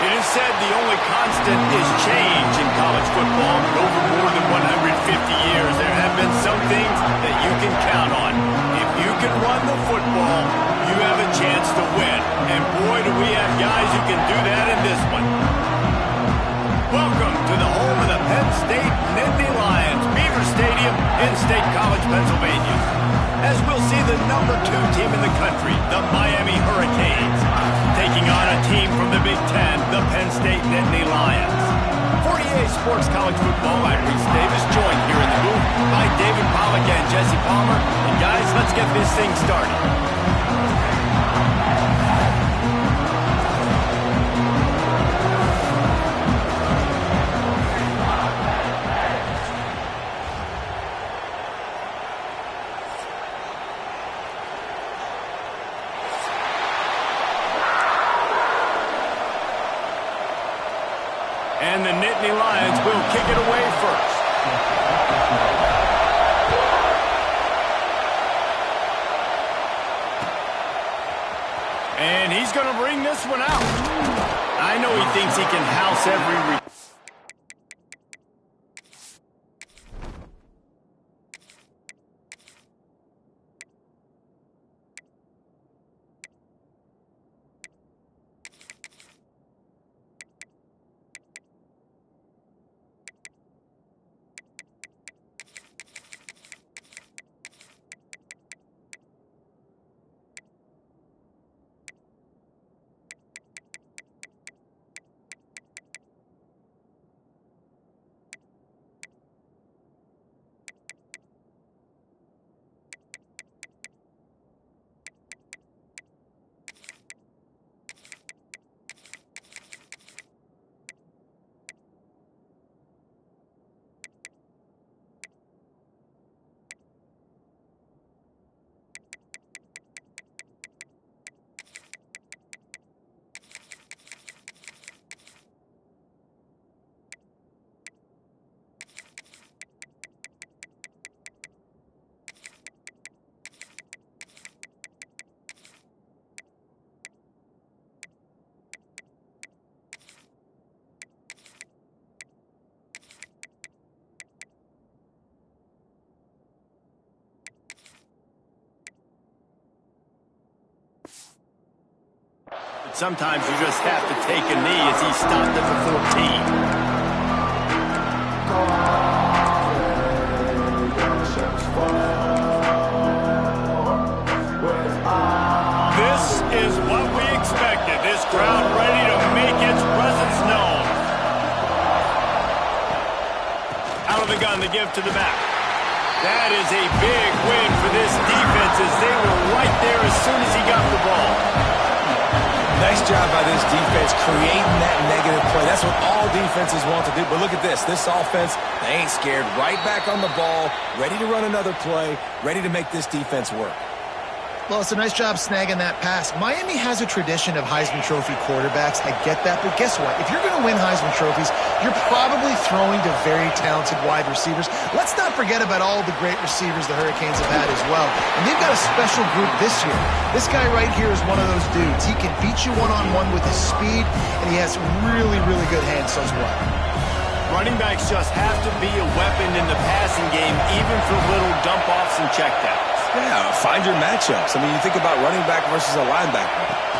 It is said the only constant is change in college football. Over more than 150 years, there have been some things that you can count on. If you can run the football, you have a chance to win. And boy, do we have guys who can do that in this one. Welcome to the home of the Penn State Nittany Lions, Beaver Stadium in State College, Pennsylvania. As we'll see the #2 team in the country, the Miami Hurricanes, taking on a team from the Big Ten, the Penn State Nittany Lions. 48 Sports College Football, I'm Reese Davis, joined here in the booth by David Pollack and Jesse Palmer. And guys, let's get this thing started. And the Nittany Lions will kick it away first. And he's going to bring this one out. I know he thinks he can house every... Sometimes you just have to take a knee as he stopped at the 14. This is what we expected. This crowd ready to make its presence known. Out of the gun, the give to the back. That is a big win for this defense as they were right there as soon as he got the ball. Nice job by this defense creating that negative play. That's what all defenses want to do. But look at this. This offense, they ain't scared. Right back on the ball, ready to run another play, ready to make this defense work. Well, it's a nice job snagging that pass. Miami has a tradition of Heisman Trophy quarterbacks. I get that, but guess what? If you're going to win Heisman Trophies, you're probably throwing to very talented wide receivers. Let's not forget about all the great receivers the Hurricanes have had as well. And they've got a special group this year. This guy right here is one of those dudes. He can beat you one-on-one with his speed, and he has really, really good hands as well. Running backs just have to be a weapon in the passing game, even for little dump-offs and checkdowns. Yeah, find your matchups. I mean, you think about running back versus a linebacker.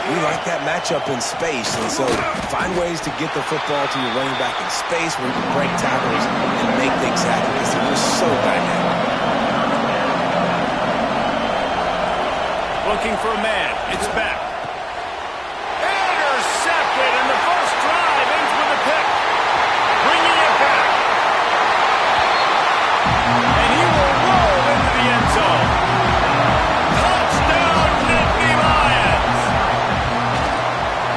We like that matchup in space, and so find ways to get the football to your running back in space where you can break tackles and make things happen. It's just so dynamic. Looking for a man. It's back. Intercepted, and the first drive ends with a pick. Bringing it back. And he will roll into the end zone. Touchdown, Nittany Lions.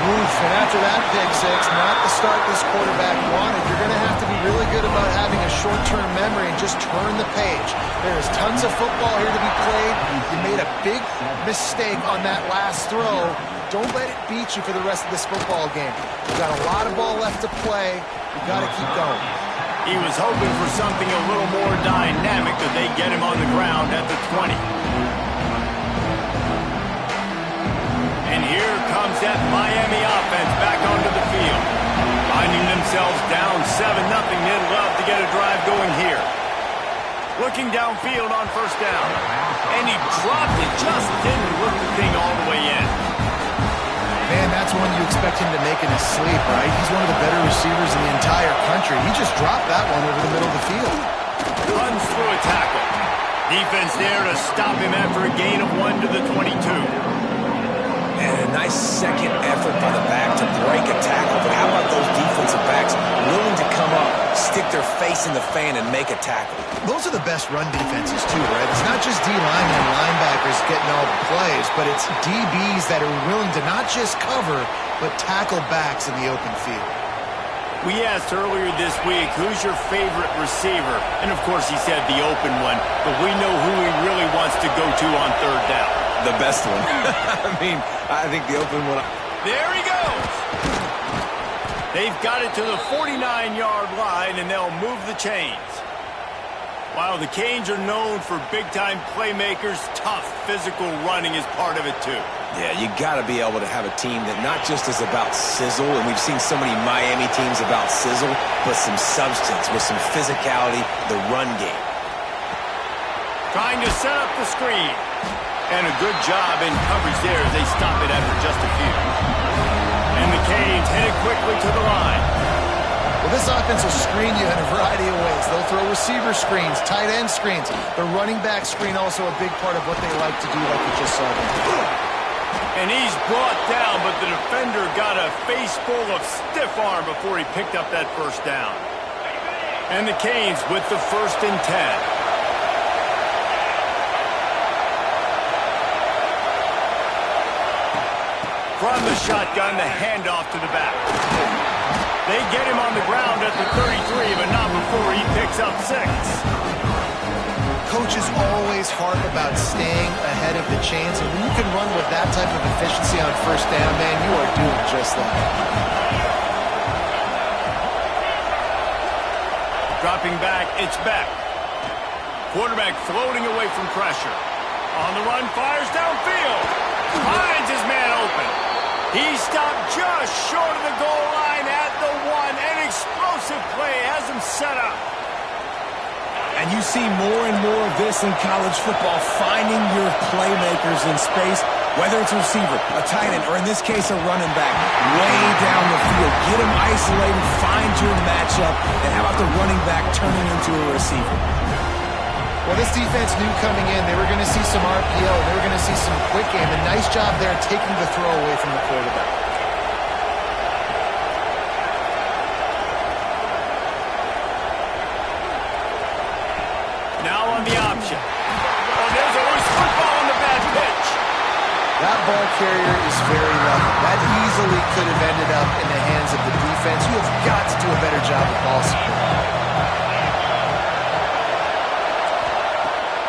Oof, and after that pick six, not the start this quarterback wanted. You're going to have to be really good about having a short-term memory and just turn the page. There is tons of football here to be played. You made a big mistake on that last throw. Don't let it beat you for the rest of this football game. You've got a lot of ball left to play. You've got to keep going. He was hoping for something a little more dynamic that they get him on the ground at the 20. And here comes that Miami offense back onto the field. themselves down 7-0. They'd love to get a drive going here. Looking downfield on first down. And he dropped it. Just didn't look the thing all the way in. Man, that's one you expect him to make in his sleep, right? He's one of the better receivers in the entire country. He just dropped that one over the middle of the field. Runs through a tackle. Defense there to stop him after a gain of 1 to the 22. And a nice second effort by the back to break a tackle. But how about those defensive backs willing to come up, stick their face in the fan, and make a tackle? Those are the best run defenses, too, right? It's not just D-linemen and linebackers getting all the plays, but it's DBs that are willing to not just cover, but tackle backs in the open field. We asked earlier this week, who's your favorite receiver? And, of course, he said the open one, but we know who he really wants to go to on third down. The best one. I mean, I think the open one. There he goes. They've got it to the 49-yard line, and they'll move the chains. While the Canes are known for big-time playmakers, tough physical running is part of it, too. Yeah, you got to be able to have a team that not just is about sizzle, and we've seen so many Miami teams about sizzle, but some substance with some physicality, the run game. Trying to set up the screen. And a good job in coverage there as they stop it after just a few. And the Canes headed quickly to the line. Well, this offense will screen you in a variety of ways. They'll throw receiver screens, tight end screens. The running back screen also a big part of what they like to do, like we just saw them. And he's brought down, but the defender got a face full of stiff arm before he picked up that first down. And the Canes with the 1st and 10. From the shotgun, the handoff to the back. They get him on the ground at the 33, but not before he picks up 6. Coaches always harp about staying ahead of the chains, and when you can run with that type of efficiency on first down, man, you are doing just that. Dropping back, it's Beck. Quarterback floating away from pressure. On the run, fires downfield. Finds his man open. He stopped just short of the goal line at the 1. An explosive play has him set up. And you see more and more of this in college football, finding your playmakers in space, whether it's a receiver, a tight end, or in this case, a running back, way down the field. Get them isolated, find your matchup, and how about the running back turning into a receiver? Well, this defense knew coming in they were going to see some RPO. They were going to see some quick game. A nice job there taking the throw away from the quarterback. Now on the option. Oh, there's always football on the bad pitch. That ball carrier is very lucky. That easily could have ended up in the hands of the defense. You have got to do a better job of ball security.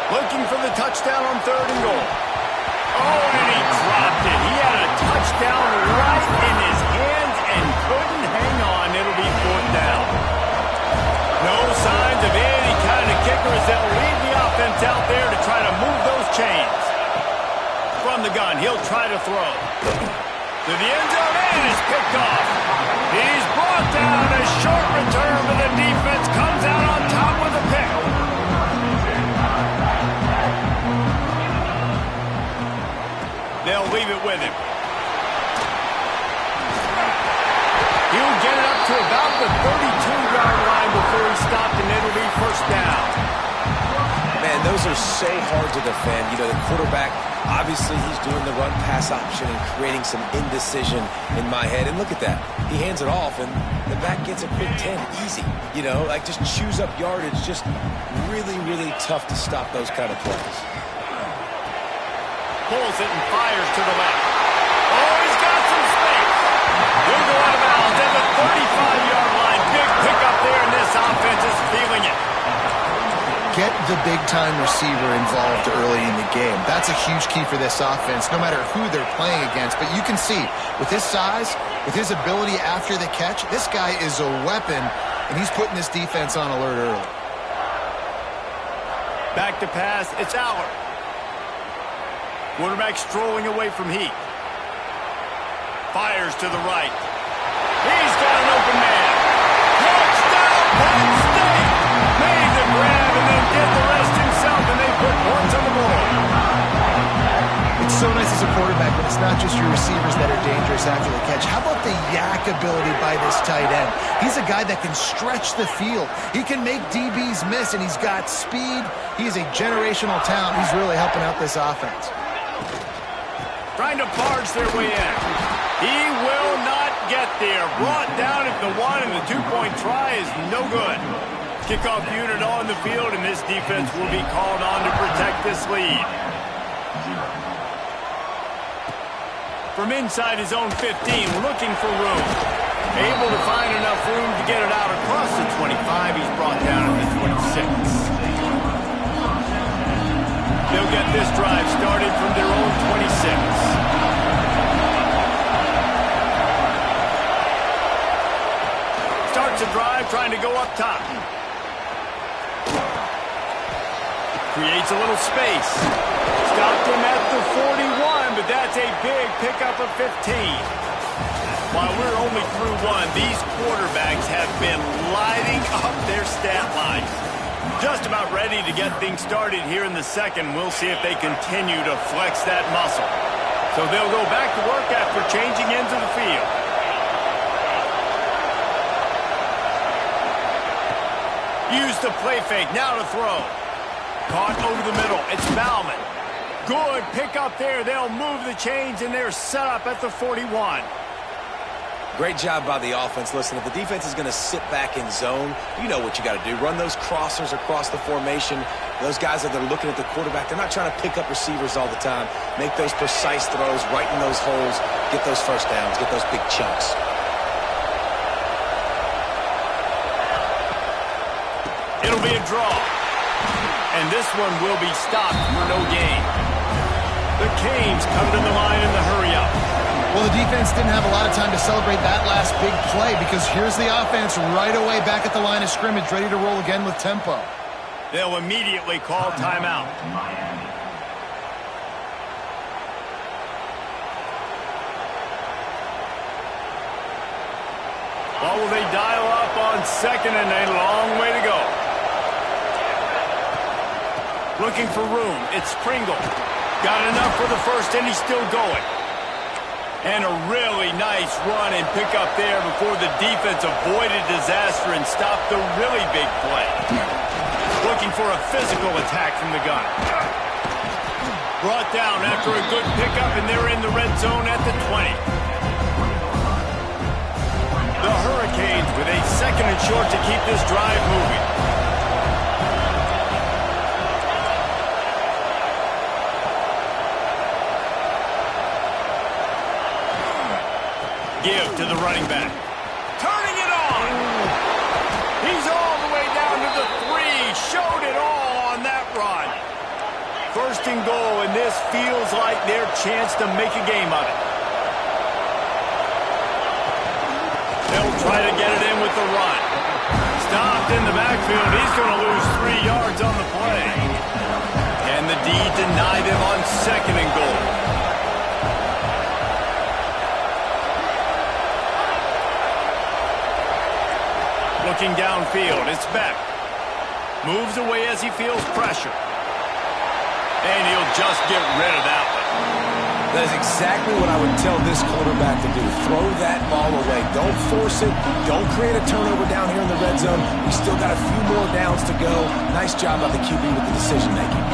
Looking for the touchdown on 3rd and goal. Oh, and he dropped it. He had a touchdown right in his hands and couldn't hang on. It'll be 4th down. No signs of any kind of kicker as they'll leave the offense out there to try to move those chains. From the gun, he'll try to throw. To the end zone, and is picked off. He's brought down. A short return, but the defense comes out on top with a pick. They'll leave it with him. He'll get it up to about the 32-yard line before he stopped, and it'll be 1st down. Man, those are so hard to defend. You know, the quarterback, obviously he's doing the run-pass option and creating some indecision in my head. And look at that. He hands it off, and the back gets a quick 10. Easy. You know, like just chews up yardage. Just really, really tough to stop those kind of plays. Pulls it and fires to the left. Oh, he's got some space. He'll go out of bounds at the 35-yard line. Big pickup there, and this offense is feeling it. Get the big-time receiver involved early in the game. That's a huge key for this offense, no matter who they're playing against. But you can see, with his size, with his ability after the catch, this guy is a weapon, and he's putting this defense on alert early. Back to pass, it's Aller. Quarterback strolling away from Heath. Fires to the right. He's got an open man. not just your receivers that are dangerous after the catch. How about the yak ability by this tight end? He's a guy that can stretch the field. He can make DBs miss, and he's got speed. He's a generational talent. He's really helping out this offense. Trying to barge their way in. He will not get there. Brought down at the 1, and the 2-point try is no good. Kickoff unit on the field, and this defense will be called on to protect this lead. From inside his own 15, looking for room. Able to find enough room to get it out across the 25. He's brought down at the 26. They'll get this drive started from their own 26. Starts a drive trying to go up top. Creates a little space. Stopped him at the 41, but that's a big pickup of 15. While we're only through one, these quarterbacks have been lighting up their stat lines. Just about ready to get things started here in the second. We'll see if they continue to flex that muscle. So they'll go back to work after changing into the field. Use the play fake, now to throw. Caught over the middle, it's Bauman. Good pickup there, they'll move the chains and they're set up at the 41. Great job by the offense. Listen, if the defense is going to sit back in zone, you know what you got to do. Run those crossers across the formation. Those guys that are looking at the quarterback, they're not trying to pick up receivers all the time. Make those precise throws, right in those holes, get those first downs, get those big chunks. It'll be a draw. And this one will be stopped for no gain. The Canes come to the line in the hurry-up. Well, the defense didn't have a lot of time to celebrate that last big play because here's the offense right away back at the line of scrimmage, ready to roll again with tempo. They'll immediately call timeout. Well, will they dial up on second and a long way to go? Looking for room. It's Pringle. Got enough for the first, and he's still going. And a really nice run and pick up there before the defense avoided disaster and stopped the really big play. Looking for a physical attack from the gun. Brought down after a good pickup, and they're in the red zone at the 20. The Hurricanes with a second and short to keep this drive moving. Give to the running back. Turning it on. He's all the way down to the 3. Showed it all on that run. First and goal, and this feels like their chance to make a game of it. They'll try to get it in with the run. Stopped in the backfield. He's going to lose 3 yards on the play. And the D denied him on second and goal. Looking downfield, it's Beck. Moves away as he feels pressure. And he'll just get rid of that one. That is exactly what I would tell this quarterback to do. Throw that ball away. Don't force it. Don't create a turnover down here in the red zone. We still got a few more downs to go. Nice job by the QB with the decision-making.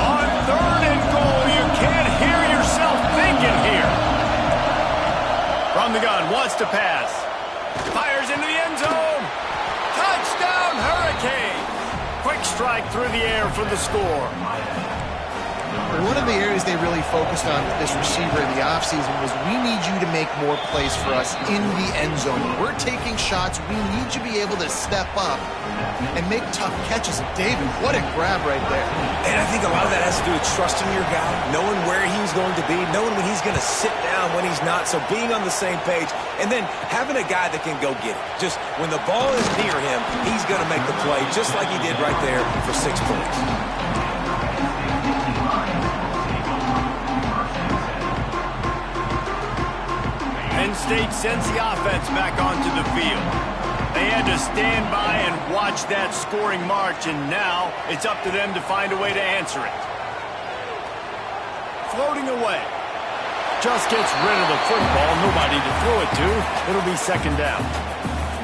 On third and goal, you can't hear yourself thinking here. From the gun, wants to pass. Fires into the end zone. Touchdown, Hurricane. Quick strike through the air for the score. One of the areas they really focused on with this receiver in the offseason was we need you to make more plays for us in the end zone. We're taking shots. We need you to be able to step up and make tough catches. David, what a grab right there. And I think a lot of that has to do with trusting your guy, knowing where he's going to be, knowing when he's going to sit down, when he's not. So being on the same page, and then having a guy that can go get it. Just when the ball is near him, he's going to make the play, just like he did right there for 6 points. Penn State sends the offense back onto the field. They had to stand by and watch that scoring march, and now it's up to them to find a way to answer it. Floating away. Just gets rid of the football. Nobody to throw it to. It'll be second down.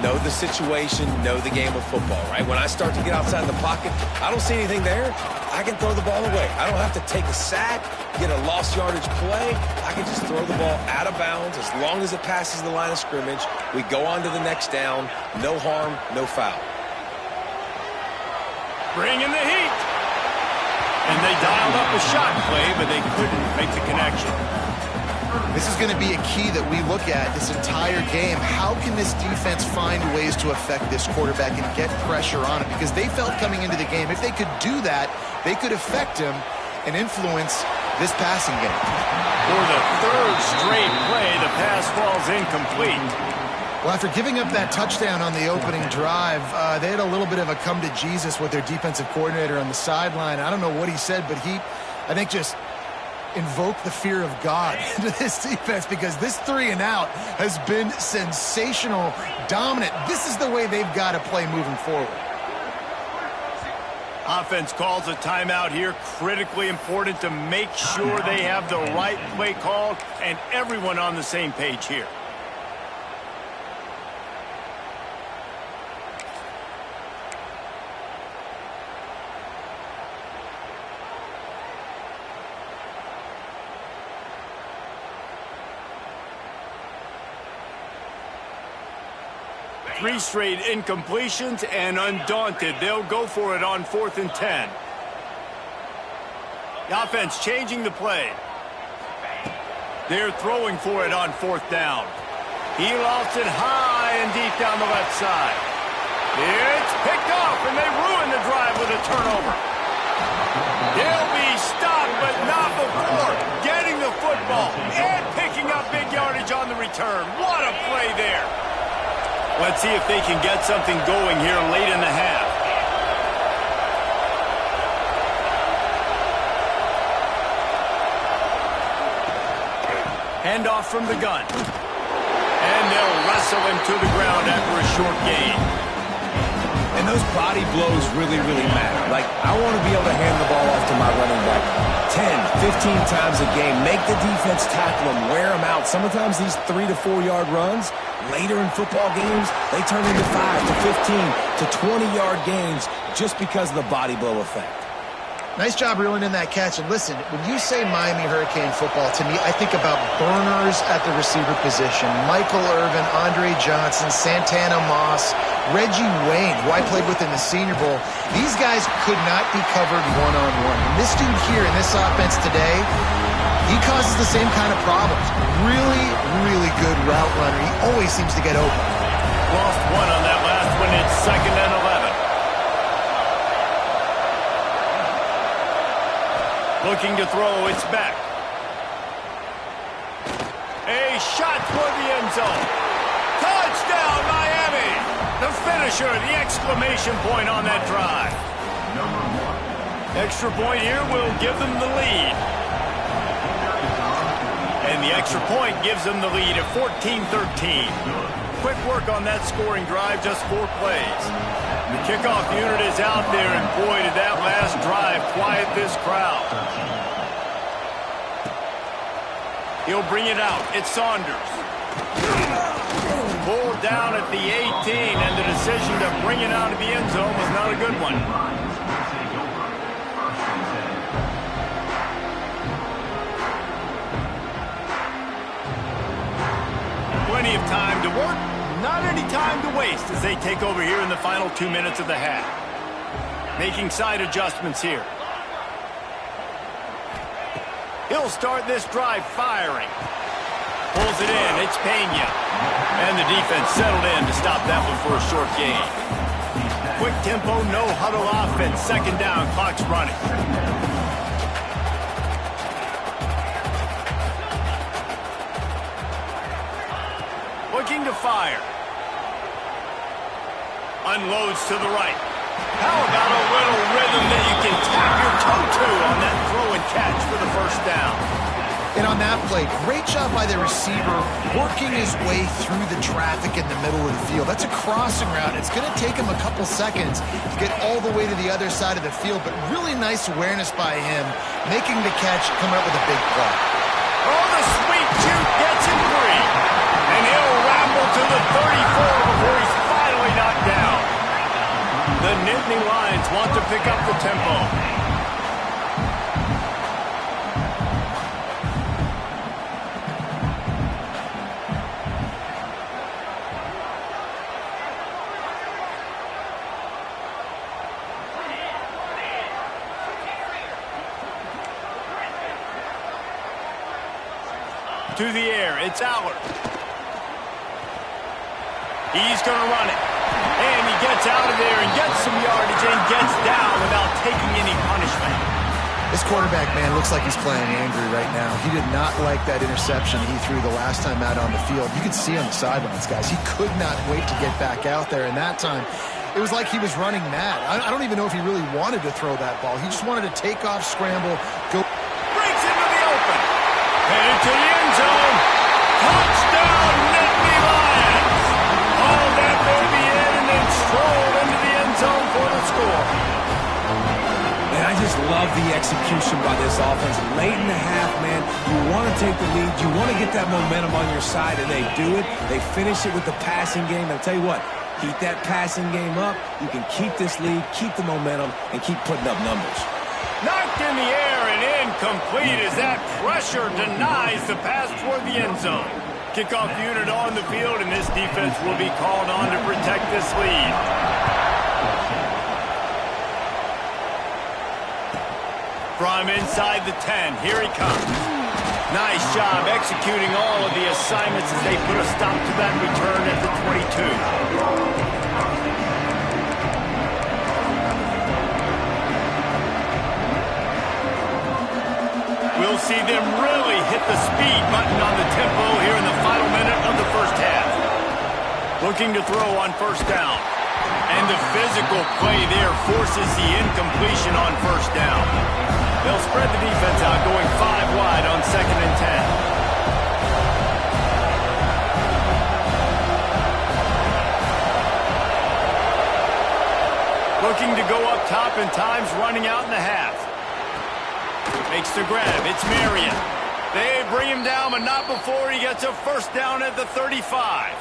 Know the situation, know the game of football, right? When I start to get outside the pocket, I don't see anything there, I can throw the ball away. I don't have to take a sack, get a lost yardage play. I can just throw the ball out of bounds as long as it passes the line of scrimmage. We go on to the next down. No harm, no foul. Bringing the heat. And they dialed up a shot play, but they couldn't make the connection. This is going to be a key that we look at this entire game. How can this defense find ways to affect this quarterback and get pressure on him? Because they felt coming into the game, if they could do that, they could affect him and influence this passing game. For the third straight play, the pass falls incomplete. Well, after giving up that touchdown on the opening drive, they had a little bit of a come to Jesus with their defensive coordinator on the sideline. I don't know what he said, but he, I think, just invoke the fear of God into this defense, because this 3-and-out has been sensational, dominant. This is the way they've got to play moving forward. Offense calls a timeout here. Critically important to make sure they have the right play called and everyone on the same page here. Three straight incompletions, and undaunted, they'll go for it on 4th and 10. The offense changing the play. They're throwing for it on 4th down. He lofts it high and deep down the left side. It's picked off, and they ruin the drive with a turnover. They'll be stopped, but not before getting the football and picking up big yardage on the return. What a play there. Let's see if they can get something going here late in the half. Handoff from the gun. And they'll wrestle him to the ground after a short gain. And those body blows really, really matter. Like, I want to be able to hand the ball off to my running back 10, 15 times a game. Make the defense tackle them, wear them out. Sometimes these 3 to 4 yard runs, later in football games, they turn into 5 to 15 to 20-yard gains just because of the body blow effect. Nice job reeling in that catch. And listen, when you say Miami Hurricane football, to me, I think about burners at the receiver position. Michael Irvin, Andre Johnson, Santana Moss, Reggie Wayne, who I played with in the Senior Bowl. These guys could not be covered one-on-one. And this dude here in this offense today, he causes the same kind of problems. Really, really good route runner. He always seems to get open. Lost one on that last one. It's 2nd and 11. Looking to throw, it's back. A shot toward the end zone. Touchdown, Miami! The finisher, the exclamation point on that drive. Extra point here will give them the lead. And the extra point gives them the lead at 14-13. Quick work on that scoring drive, just 4 plays. The kickoff unit is out there, and boy, did that last drive quiet this crowd. He'll bring it out. It's Saunders. Pulled down at the 18, and the decision to bring it out of the end zone was not a good one. Plenty of time to work. Not any time to waste as they take over here in the final 2 minutes of the half. Making side adjustments here. He'll start this drive firing. Pulls it in. It's Pena. And the defense settled in to stop that one for a short gain. Quick tempo, no huddle offense. 2nd down, clock's running. Looking to fire. Unloads to the right. How about a little rhythm that you can tap your toe to on that throw and catch for the 1st down? And on that play, great job by the receiver working his way through the traffic in the middle of the field. That's a crossing route. It's going to take him a couple seconds to get all the way to the other side of the field, but really nice awareness by him, making the catch, coming up with a big play. Oh, the sweet juke gets him free. And he'll ramble to the 34 before he's finally knocked down. The Nittany Lions want to pick up the tempo. To the air, it's Allard. He's going to run it. And he gets out of there and gets some yardage and gets down without taking any punishment. This quarterback, man, looks like he's playing angry right now. He did not like that interception he threw the last time out on the field. You could see on the sidelines, guys. He could not wait to get back out there, and that time it was like he was running mad. I don't even know if he really wanted to throw that ball. He just wanted to take off, scramble, go. Breaks into the open. Headed to the end zone. Touchdown, Nittany Lions. All that baby in and then strolled into the end zone for the score. And I just love the execution by this offense. Late in the half, man, you want to take the lead. You want to get that momentum on your side, and they do it. They finish it with the passing game. I'll tell you what, keep that passing game up. You can keep this lead, keep the momentum, and keep putting up numbers. Knocked in the air and incomplete as that pressure denies the pass toward the end zone. Kickoff unit on the field, and this defense will be called on to protect this lead. From inside the 10, here he comes. Nice job executing all of the assignments as they put a stop to that return at the 22. We'll see them really hit the speed button on the tempo here in the final minute of the first half. Looking to throw on first down. And the physical play there forces the incompletion on first down. They'll spread the defense out going 5 wide on 2nd and 10. Looking to go up top, and time's running out in the half. Makes the grab. It's Marion. They bring him down, but not before he gets a first down at the 35.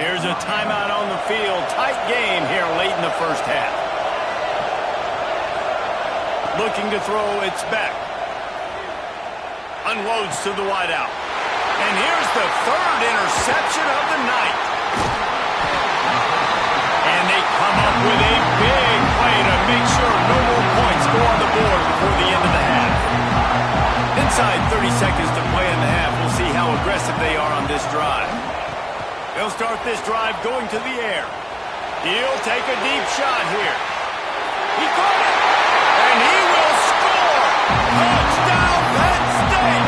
Here's a timeout on the field. Tight game here late in the first half. Looking to throw, it's Beck. Unloads to the wideout. And here's the 3rd interception of the night. And they come up with a big play to make sure no more points go on the board before the end of the half. Inside 30 seconds to play in the half. We'll see how aggressive they are on this drive. They'll start this drive going to the air. He'll take a deep shot here. He caught it. And he will score. Touchdown, Penn State.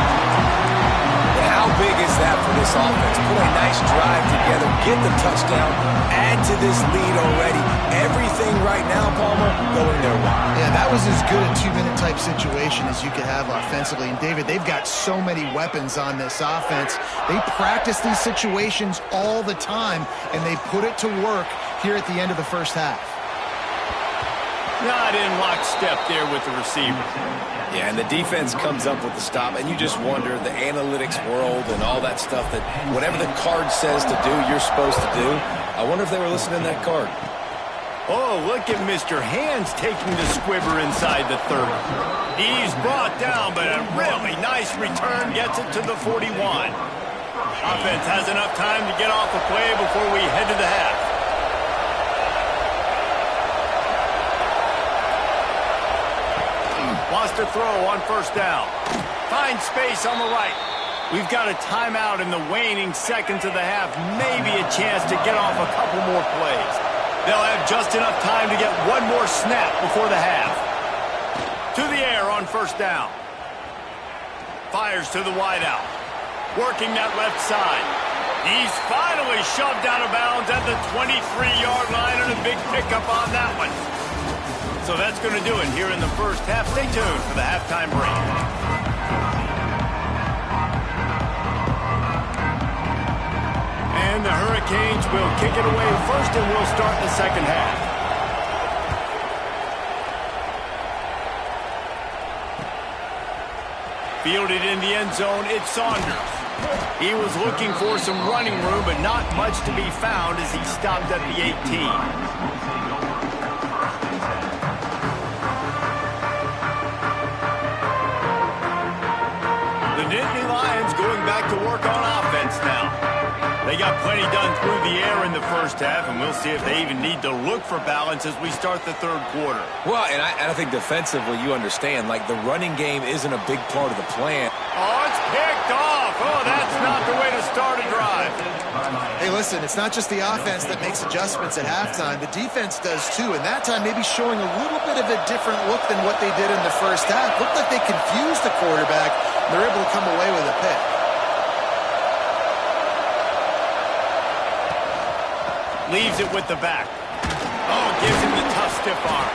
But how big is that for this offense? Put a nice drive together, get the touchdown, add to this lead already. Everything right now, Palmer, going their way. Yeah, that was as good a 2-minute type situation as you could have offensively. And David, they've got so many weapons on this offense. They practice these situations all the time, and they put it to work here at the end of the first half. Not in lockstep there with the receiver. Yeah, and the defense comes up with the stop, and you just wonder, the analytics world and all that stuff, that whatever the card says to do, you're supposed to do. I wonder if they were listening to that card. Oh, look at Mr. Hands taking the squibber inside the 30. He's brought down, but a really nice return gets it to the 41. Offense has enough time to get off the play before we head to the half. Wants to throw on first down. Finds space on the right. We've got a timeout in the waning seconds of the half. Maybe a chance to get off a couple more plays. They'll have just enough time to get one more snap before the half. To the air on first down. Fires to the wideout. Working that left side. He's finally shoved out of bounds at the 23-yard line, and a big pickup on that one. So that's going to do it here in the first half. Stay tuned for the halftime break. Hurricanes will kick it away first, and we'll start the second half. Fielded in the end zone, it's Saunders. He was looking for some running room, but not much to be found as he stopped at the 18. The Nittany Lions going back to work on offense now. They got plenty done through the air in the first half, and we'll see if they even need to look for balance as we start the third quarter. Well, and I think defensively, you understand, like the running game isn't a big part of the plan. Oh, it's picked off. Oh, that's not the way to start a drive. Hey, listen, it's not just the offense that makes adjustments at halftime. The defense does too, and that time maybe showing a little bit of a different look than what they did in the first half. Looked like they confused the quarterback, and they're able to come away with a pick. Leaves it with the back. Oh, gives him the tough stiff arm.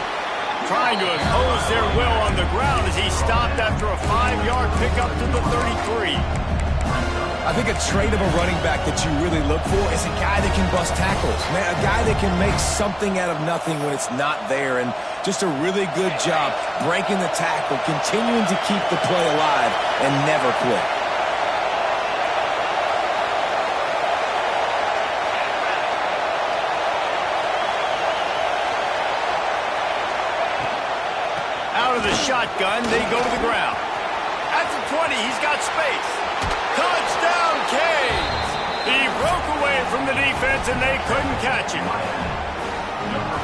Trying to impose their will on the ground as he stopped after a 5-yard pickup to the 33. I think a trait of a running back that you really look for is a guy that can bust tackles. Man, a guy that can make something out of nothing when it's not there. And just a really good job breaking the tackle, continuing to keep the play alive, and never quit. Out of the shotgun, they go to the ground. At the 20, he's got space. Touchdown, Canes! He broke away from the defense, and they couldn't catch him.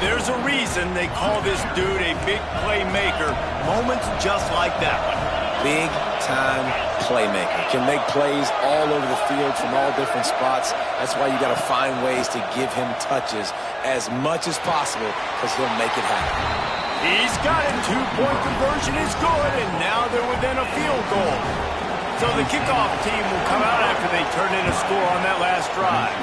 There's a reason they call this dude a big playmaker. Moments just like that one. Big-time playmaker. Can make plays all over the field from all different spots. That's why you got to find ways to give him touches as much as possible, because he'll make it happen. He's got it. 2-point conversion is good, and now they're within a field goal. So the kickoff team will come out after they turn in a score on that last drive.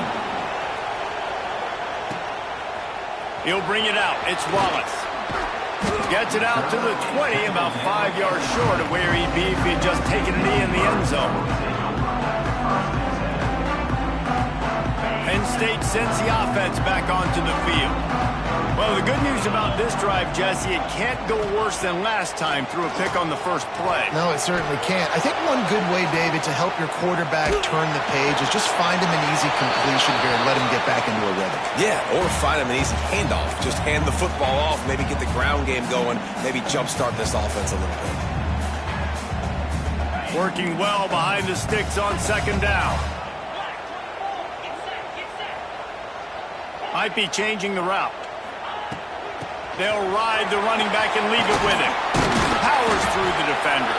He'll bring it out. It's Wallace. Gets it out to the 20, about 5 yards short of where he'd be if he'd just taken a knee in the end zone. Penn State sends the offense back onto the field. Well, the good news about this drive, Jesse, it can't go worse than last time through a pick on the first play. No, it certainly can't. I think one good way, David, to help your quarterback turn the page is just find him an easy completion here and let him get back into a rhythm. Yeah, or find him an easy handoff. Just hand the football off, maybe get the ground game going, maybe jumpstart this offense a little bit. Working well behind the sticks on second down. Might be changing the route. They'll ride the running back and leave it with him. Powers through the defender.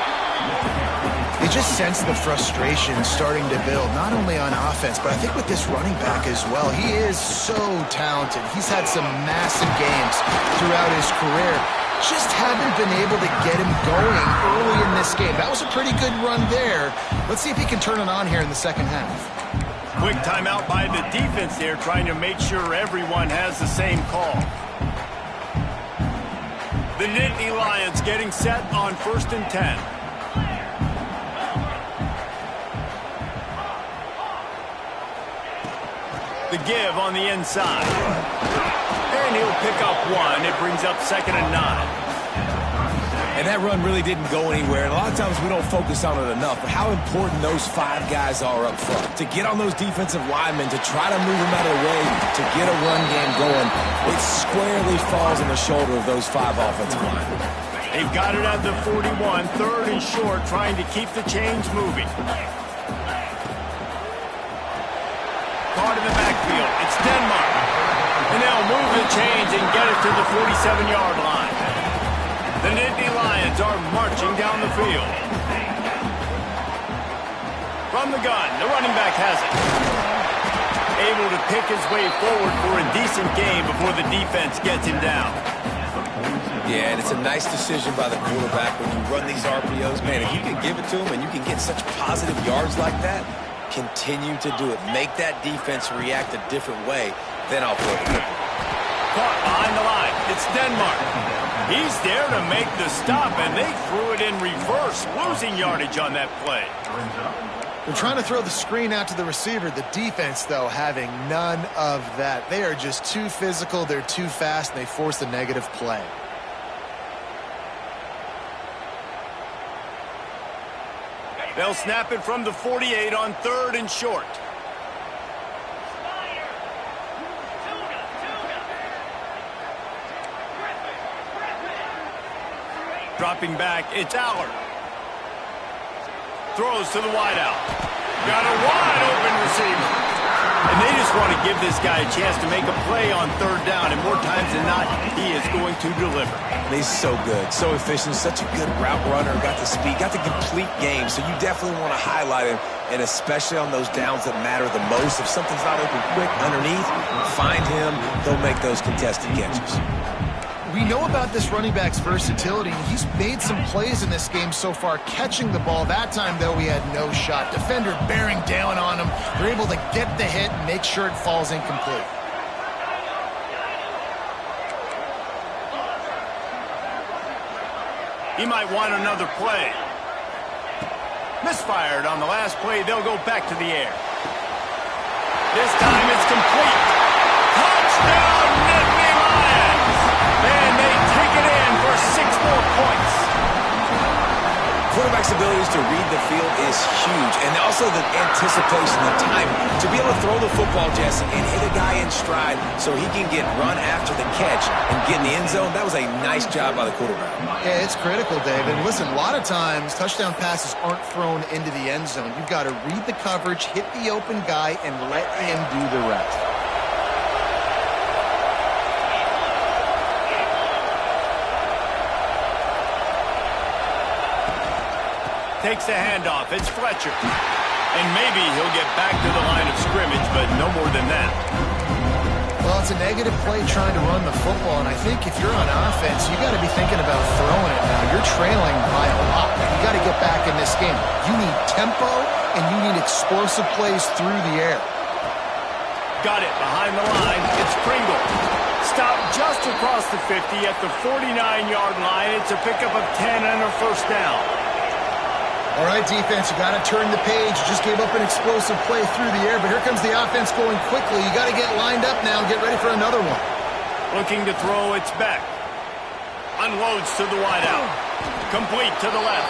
You just sense the frustration starting to build, not only on offense, but I think with this running back as well. He is so talented. He's had some massive games throughout his career. Just haven't been able to get him going early in this game. That was a pretty good run there. Let's see if he can turn it on here in the second half. Quick timeout by the defense there, trying to make sure everyone has the same call. The Nittany Lions getting set on 1st and 10. The give on the inside. And he'll pick up one. It brings up 2nd and 9. And that run really didn't go anywhere. And a lot of times we don't focus on it enough. But how important those 5 guys are up front. To get on those defensive linemen, to try to move them out of the way, to get a run game going, it squarely falls on the shoulder of those 5 offensive linemen. They've got it at the 41, 3rd and short, trying to keep the chains moving. Caught in the backfield. It's Denmark. And they'll move the chains and get it to the 47-yard line. The Nittany Lions are marching down the field. From the gun, the running back has it. Able to pick his way forward for a decent game before the defense gets him down. Yeah, and it's a nice decision by the quarterback when you run these RPOs. Man, if you can give it to him and you can get such positive yards like that, continue to do it. Make that defense react a different way, then I'll play it. Caught behind the line. It's Denmark. He's there to make the stop, and they threw it in reverse, losing yardage on that play. They're trying to throw the screen out to the receiver. The defense, though, having none of that. They are just too physical, they're too fast, and they force a negative play. They'll snap it from the 48 on 3rd and short. Dropping back, it's Allard. Throws to the wideout. Got a wide open receiver. And they just want to give this guy a chance to make a play on 3rd down, and more times than not, he is going to deliver. He's so good, so efficient, such a good route runner, got the speed, got the complete game, so you definitely want to highlight him, and especially on those downs that matter the most. If something's not open quick underneath, find him, they'll make those contested catches. We know about this running back's versatility, and he's made some plays in this game so far, catching the ball. That time, though, he had no shot. Defender bearing down on him. They're able to get the hit and make sure it falls incomplete. He might want another play. Misfired on the last play. They'll go back to the air. This time it's complete. Touchdown, Nittany Lions! And they take it in for 6 more points. Quarterback's abilities to read the field is huge, and also the anticipation, the timing. To be able to throw the football, Jesse, and hit a guy in stride so he can get run after the catch and get in the end zone, that was a nice job by the quarterback. Yeah, it's critical, David. Listen, a lot of times touchdown passes aren't thrown into the end zone. You've got to read the coverage, hit the open guy, and let him do the rest. Takes the handoff. It's Fletcher. And maybe he'll get back to the line of scrimmage, but no more than that. Well, it's a negative play trying to run the football, and I think if you're on offense, you got to be thinking about throwing it now. You're trailing by a lot. You got to get back in this game. You need tempo, and you need explosive plays through the air. Got it behind the line. It's Pringle. Stopped just across the 50 at the 49-yard line. It's a pickup of 10 and a first down. All right, defense, you got to turn the page. You just gave up an explosive play through the air, but here comes the offense going quickly. You got to get lined up now and get ready for another one. Looking to throw, it's back. Unloads to the wideout. Complete to the left.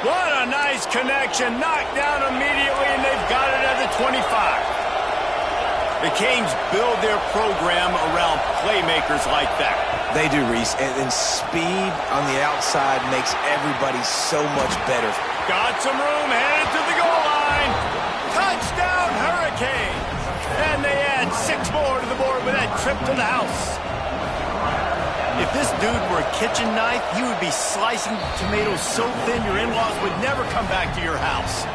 What a nice connection. Knocked down immediately, and they've got it at the 25. The Canes build their program around playmakers like that. They do, Reese, and speed on the outside makes everybody so much better. Got some room, headed to the goal line. Touchdown, Hurricanes! And they add 6 more to the board with that trip to the house. If this dude were a kitchen knife, he would be slicing tomatoes so thin your in-laws would never come back to your house.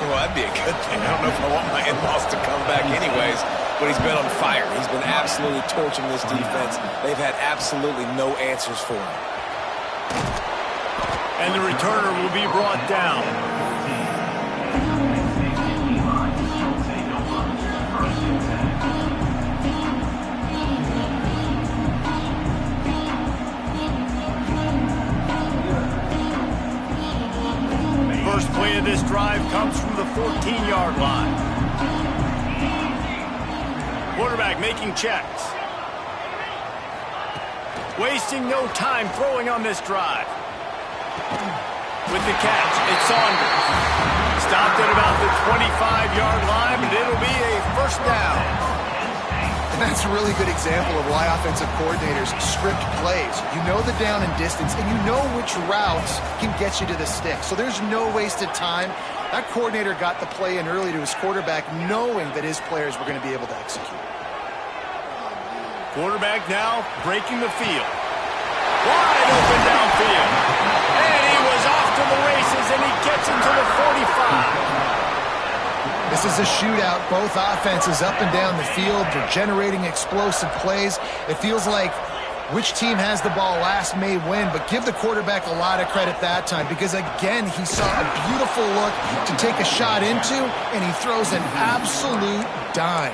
Well, that'd be a good thing. I don't know if I want my in-laws to come back anyways, but he's been on fire. He's been absolutely torching this defense. They've had absolutely no answers for him. And the returner will be brought down. First play of this drive comes from the 14-yard line. Quarterback making checks. Wasting no time throwing on this drive. With the catch, it's Saunders. Stopped at about the 25-yard line, but it'll be a first down. And that's a really good example of why offensive coordinators script plays. You know the down and distance, and you know which routes can get you to the stick. So there's no wasted time. That coordinator got the play in early to his quarterback, knowing that his players were going to be able to execute. Quarterback now breaking the field. Wide open downfield. And he was off to the races, and he gets into the 45. This is a shootout. Both offenses up and down the field. They're generating explosive plays. It feels like Which team has the ball last may win, but give the quarterback a lot of credit that time because, again, he saw a beautiful look to take a shot into, and he throws an absolute dime.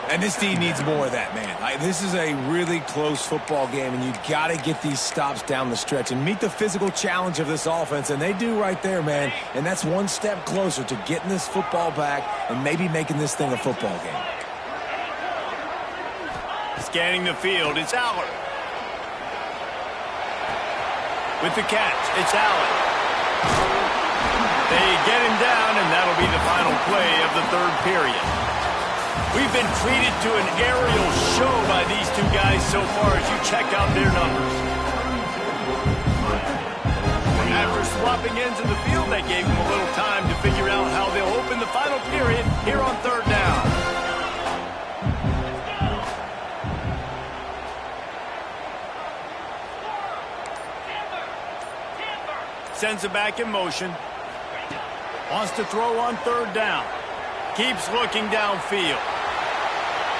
And this team needs more of that, man. This is a really close football game, and you got to get these stops down the stretch and meet the physical challenge of this offense, and they do right there, man. And that's one step closer to getting this football back and maybe making this thing a football game. Scanning the field, it's Allen. With the catch, it's Allen. They get him down, and that'll be the final play of the third period. We've been treated to an aerial show by these two guys so far as you check out their numbers. After swapping ends in the field, that gave them a little time to figure out how they'll open the final period here on third down. Sends it back in motion. Wants to throw on third down. Keeps looking downfield.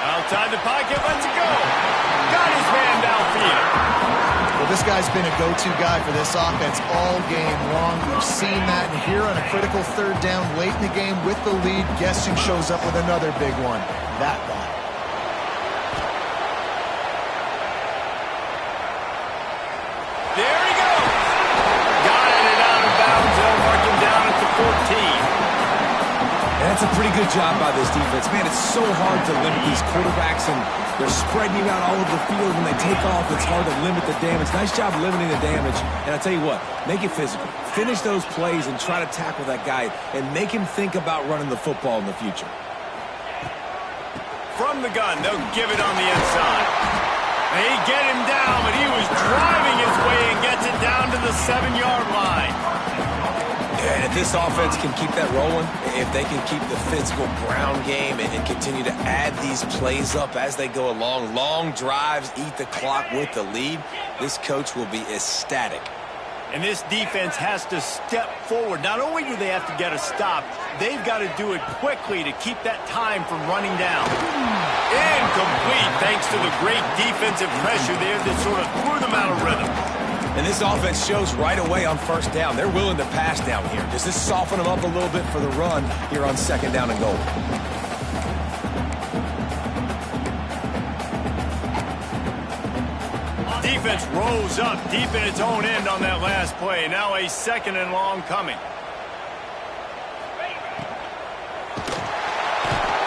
Outside the pocket, lets it go. Got his man downfield. Well, this guy's been a go-to guy for this offense all game long. We've seen that, and here on a critical third down late in the game with the lead, guess who shows up with another big one? That guy. There he goes. Got it out of bounds. They'll mark him down at the 14. And that's a pretty good job by this defense. Man, it's so hard to limit these quarterbacks, and they're spreading you out all over the field. When they take off, it's hard to limit the damage. Nice job limiting the damage. And I'll tell you what, make it physical. Finish those plays and try to tackle that guy and make him think about running the football in the future. From the gun, they'll give it on the inside. They get him down, but he was driving his way and gets it down to the 7-yard line. And if this offense can keep that rolling, if they can keep the physical ground game and continue to add these plays up as they go along, long drives, eat the clock with the lead, this coach will be ecstatic. And this defense has to step forward. Not only do they have to get a stop, they've got to do it quickly to keep that time from running down. Incomplete, thanks to the great defensive pressure there that sort of threw them out of rhythm. And this offense shows right away on first down. They're willing to pass down here. Does this soften them up a little bit for the run here on second down and goal? Defense rose up deep in its own end on that last play. Now a second and long coming.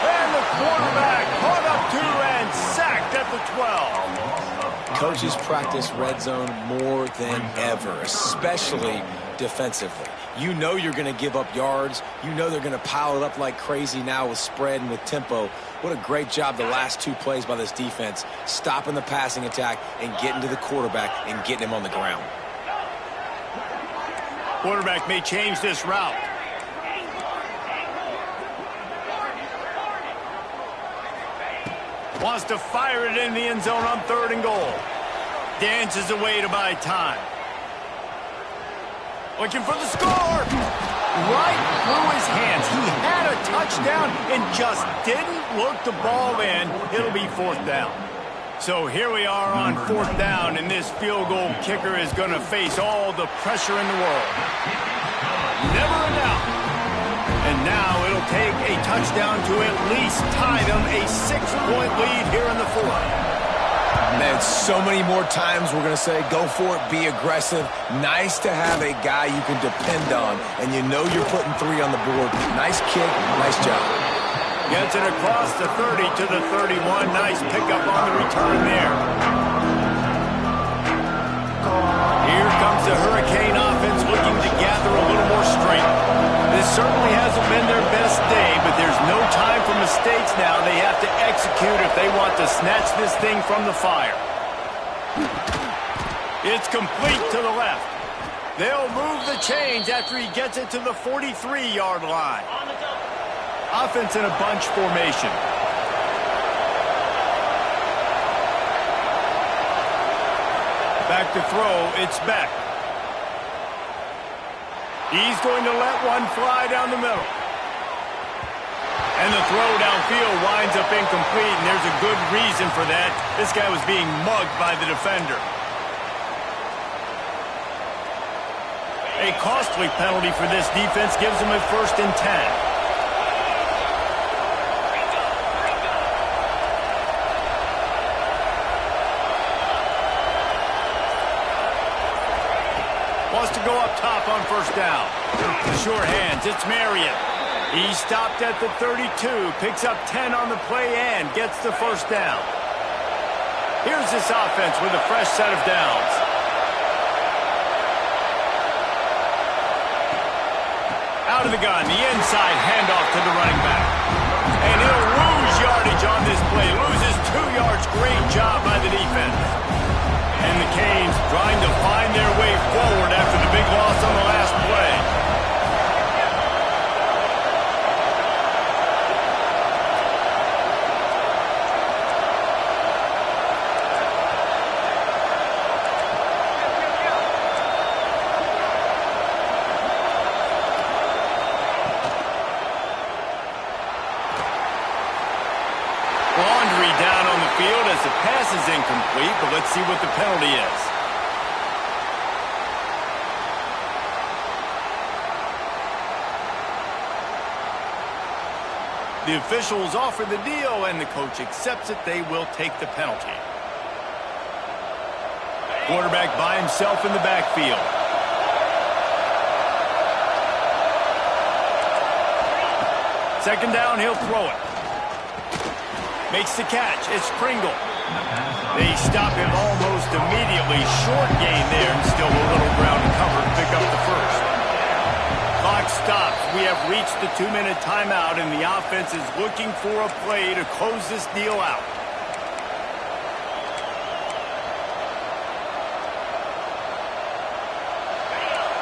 And the quarterback caught up to and sacked at the 12. Coaches practice red zone more than ever, especially defensively. You know you're going to give up yards. You know they're going to pile it up like crazy now with spread and with tempo. What a great job the last two plays by this defense, stopping the passing attack and getting to the quarterback and getting him on the ground. Quarterback may change this route. Wants to fire it in the end zone on third and goal. Dances away to buy time. Looking for the score. Right through his hands. He had a touchdown and just didn't look the ball in. It'll be fourth down. So here we are on fourth down, and this field goal kicker is going to face all the pressure in the world. Never in doubt. And now it'll take a touchdown to at least tie them a 6-point lead here in the fourth. Man, so many more times we're going to say, go for it, be aggressive. Nice to have a guy you can depend on, and you know you're putting 3 on the board. Nice kick, nice job. Gets it across the 30 to the 31. Nice pickup on the return there. Here comes the Hurricane offense looking to gather a little more strength. This certainly hasn't been their best day, but there's no time for mistakes now. They have to execute if they want to snatch this thing from the fire. It's complete to the left. They'll move the chains after he gets it to the 43-yard line. Offense in a bunch formation. Back to throw, it's Beck. He's going to let one fly down the middle. And And the throw downfield winds up incomplete, and there's a good reason for that. This guy was being mugged by the defender. A costly penalty for this defense gives them a 1st and 10. Wants to go up top on 1st down. The sure hands, it's Marion. He stopped at the 32, picks up 10 on the play and gets the 1st down. Here's this offense with a fresh set of downs. Out of the gun, the inside handoff to the running back. And he'll lose yardage on this play. Loses 2 yards. Great job by the defense. And the Canes trying to find their way forward after the big loss on the last play. Laundry down on the field as the pass is incomplete, but let's see what the penalty is. The officials offer the deal, and the coach accepts it. They will take the penalty. Quarterback by himself in the backfield. Second down, he'll throw it. Makes the catch. It's Pringle. They stop him almost immediately. Short gain there, and still a little ground to cover to pick up the 1st. Clock stops. We have reached the 2-minute timeout, and the offense is looking for a play to close this deal out.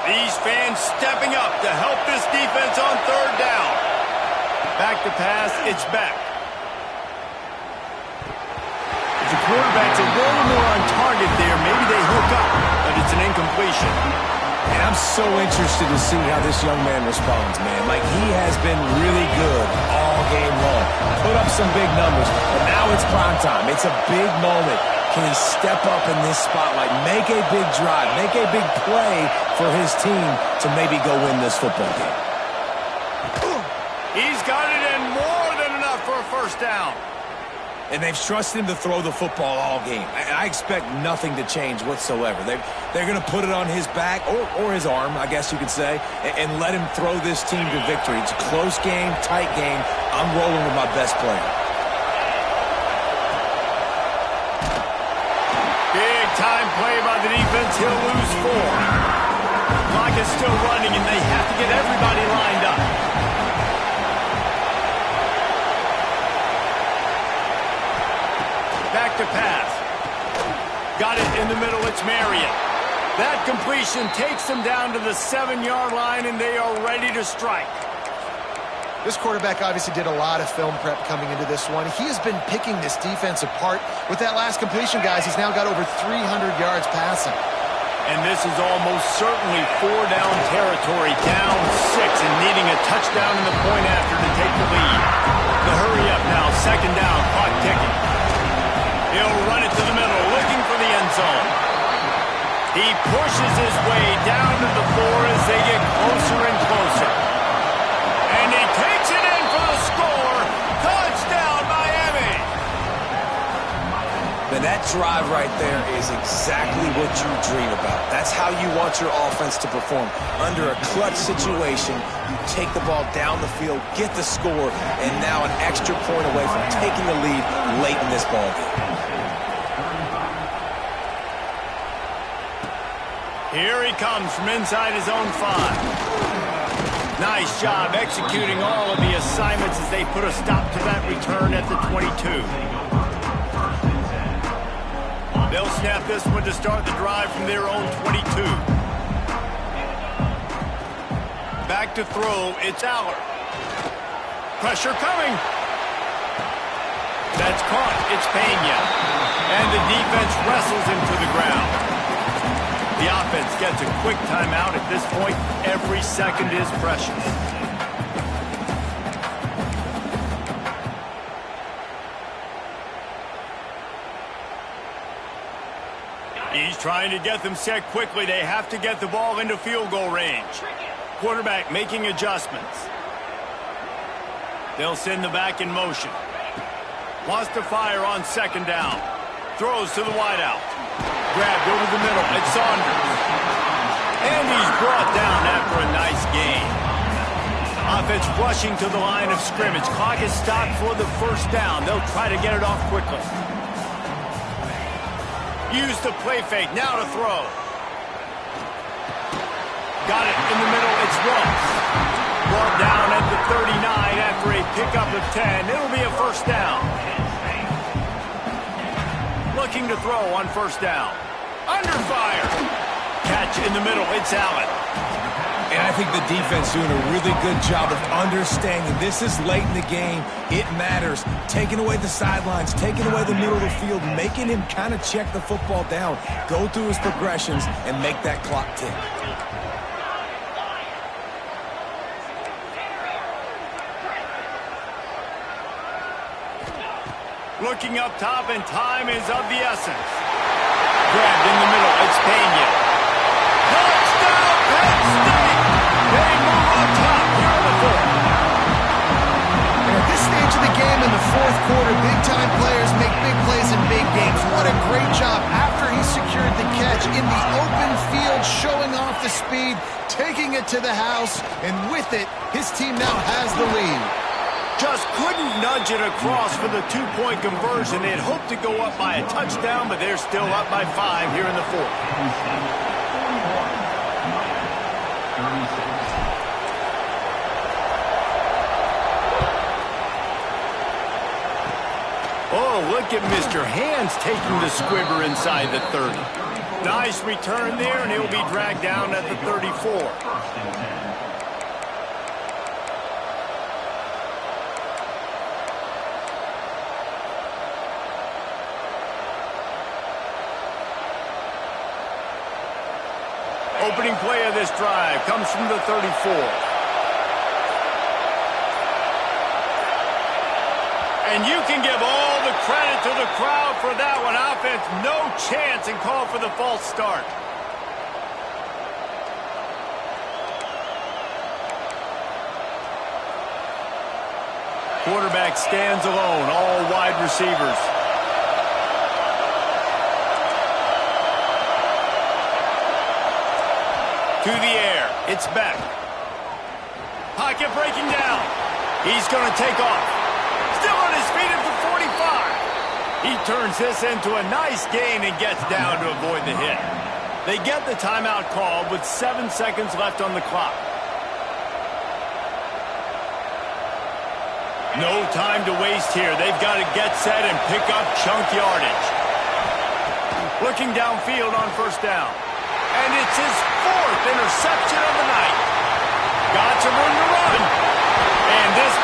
These fans stepping up to help this defense on 3rd down. Back to pass. It's Beck. The quarterback's a little more on target there. Maybe they hook up, but it's an incompletion. And I'm so interested to see how this young man responds, man. Like, he has been really good all game long. Put up some big numbers, but now it's prime time. It's a big moment. Can he step up in this spotlight, make a big drive, make a big play for his team to maybe go win this football game? He's got it in more than enough for a 1st down. And they've trusted him to throw the football all game. I expect nothing to change whatsoever. They're going to put it on his back, or his arm, I guess you could say, and let him throw this team to victory. It's a close game, tight game. I'm rolling with my best player. Big time play by the defense. He'll lose 4. Clock is still running, and they have to get everybody lined up. Back to pass. Got it in the middle. It's Marion. That completion takes them down to the 7-yard line, and they are ready to strike. This quarterback obviously did a lot of film prep coming into this one. He has been picking this defense apart. With that last completion, guys, he's now got over 300 yards passing. And this is almost certainly 4-down territory, down 6, and needing a touchdown in the point after to take the lead. The hurry up now, 2nd down, clock ticking. He'll run it to the middle, looking for the end zone. He pushes his way down to the 4 as they get closer and closer. And he takes it in for the score. Touchdown, Miami! Now that drive right there is exactly what you dream about. That's how you want your offense to perform. Under a clutch situation, you take the ball down the field, get the score, and now an extra point away from taking the lead late in this ball game. Here he comes from inside his own 5. Nice job executing all of the assignments as they put a stop to that return at the 22. They'll snap this one to start the drive from their own 22. Back to throw, it's Aller. Pressure coming. That's caught, it's Pena. And the defense wrestles him to the ground. The offense gets a quick timeout at this point. Every second is precious. He's trying to get them set quickly. They have to get the ball into field goal range. Quarterback making adjustments. They'll send the back in motion. Wants to fire on second down. Throws to the wideout. Grabbed over the middle. It's Saunders. And he's brought down after a nice gain. Offense rushing to the line of scrimmage. Clock is stopped for the first down. They'll try to get it off quickly. Use the play fake. Now to throw. Got it in the middle. It's Ross. Brought down at the 39 after a pickup of 10. It'll be a first down. Looking to throw on first down. Under fire. Catch in the middle. It's Allen. And I think the defense doing a really good job of understanding this is late in the game. It matters. Taking away the sidelines, taking away the middle of the field, making him kind of check the football down, go through his progressions, and make that clock tick. Looking up top, and time is of the essence. Grabbed in the middle. It's Pena. Touchdown, Penn State! They move on top here in the fourth. And at this stage of the game in the fourth quarter, big-time players make big plays in big games. What a great job after he secured the catch in the open field, showing off the speed, taking it to the house, and with it, his team now has the lead. Just couldn't nudge it across for the two-point conversion. They had hoped to go up by a touchdown, but they're still up by 5 here in the fourth. Oh, look at Mr. Hands taking the squibber inside the 30. Nice return there, and he'll be dragged down at the 34. Opening play of this drive comes from the 34. And you can give all the credit to the crowd for that one. Offense, no chance, and call for the false start. Quarterback stands alone, all wide receivers. To the air. It's Beck. Pocket breaking down. He's going to take off. Still on his feet at the 45. He turns this into a nice gain and gets down to avoid the hit. They get the timeout called with 7 seconds left on the clock. No time to waste here. They've got to get set and pick up chunk yardage. Looking downfield on first down. And it's his 4th interception of the night. Got some room to run. And this